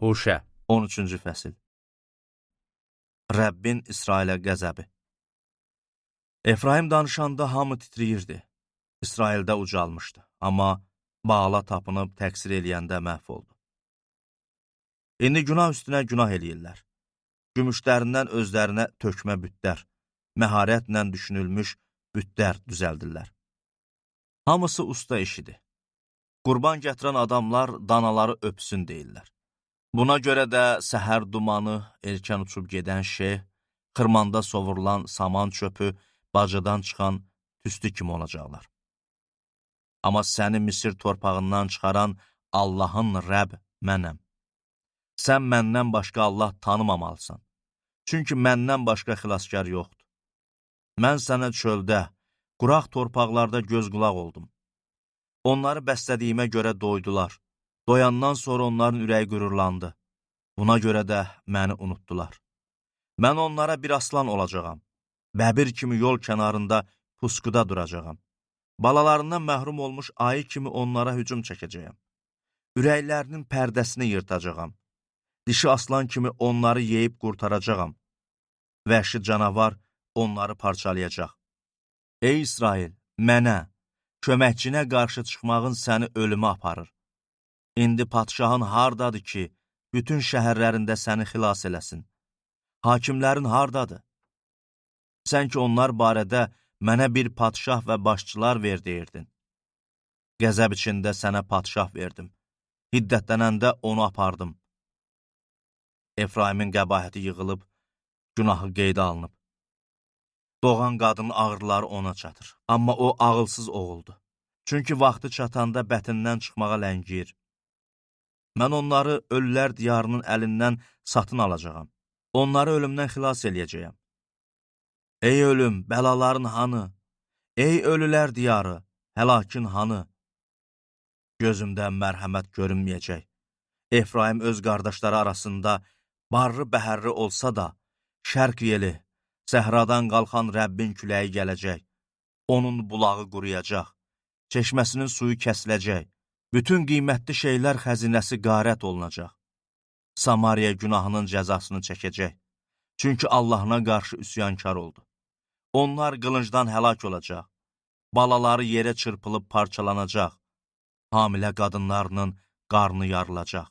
Huşə 13-cü fəsil. Rəbbin İsrailə qəzəbi. Efraim danışanda hamı titriyirdi. İsraildə ucalmışdı, amma Baala tapınıb təqsir eləyəndə məhv oldu. İndi günah üstünə günah eləyirlər. Gümüşlərindən özlərinə tökmə bütlər, məharətlə düşünülmüş bütlər düzəldirlər. Hamısı usta işidir. Qurban gətirən adamlar danaları öpsün deyirlər. Buna görə də səhər dumanı, erkən uçub gedən şeyh, xırmanda sovurulan saman çöpü, bacıdan çıxan tüstü kimi olacaqlar. Amma səni Misir torpağından çıxaran Allahın Rəbb mənəm. Sən məndən başqa Allah tanımamalısan. Çünki məndən başqa xilaskar yoxdur. Mən sənə çöldə, quraq torpaqlarda göz qulaq oldum. Onları bəslədiyimə görə doydular. Doyandan sonra onların ürəyi qürurlandı. Buna görə də məni unutdular. Mən onlara bir aslan olacağam. Bəbir kimi yol kənarında puskuda duracağam. Balalarından məhrum olmuş ayı kimi onlara hücum çəkəcəyəm. Ürəklərinin pərdəsini yırtacağam. Dişi aslan kimi onları yeyib qurtaracağam. Vəhşi canavar onları parçalayacaq. Ey İsrail, mənə, köməkçinə qarşı çıxmağın səni ölümə aparır. İndi padşahın hardadır ki, bütün şəhərlərində səni xilas eləsin? Hakimlərin hardadır? Sən ki, onlar barədə mənə bir padşah və başçılar ver deyirdin. Qəzəb içində sənə padşah verdim. Hiddətlənəndə onu apardım. Efraimin qəbahəti yığılıb, günahı qeydə alınıb. Doğan qadının ağrıları ona çatır. Amma o ağılsız oğuldu. Çünki vaxtı çatanda bətindən çıxmağa ləngiyir. Mən onları ölülər diyarının əlindən satın alacağam. Onları ölümdən xilas eləyəcəyəm. Ey ölüm, bəlaların hanı? Ey ölülər diyarı, həlakın hanı? Gözümdə mərhəmət görünməyəcək. Efraim öz qardaşları arasında barlı-bəhərli olsa da, şərq yeli, səhradan qalxan Rəbbin küləyi gələcək. Onun bulağı quruyacaq, çeşməsinin suyu kəsiləcək. Bütün qiymətli şeylər xəzinəsi qarət olunacaq. Samariya günahının cəzasını çəkəcək. Çünki Allahına qarşı üsyankar oldu. Onlar qılıncdan həlak olacaq. Balaları yerə çırpılıb parçalanacaq. Hamilə qadınlarının qarnı yarılacaq.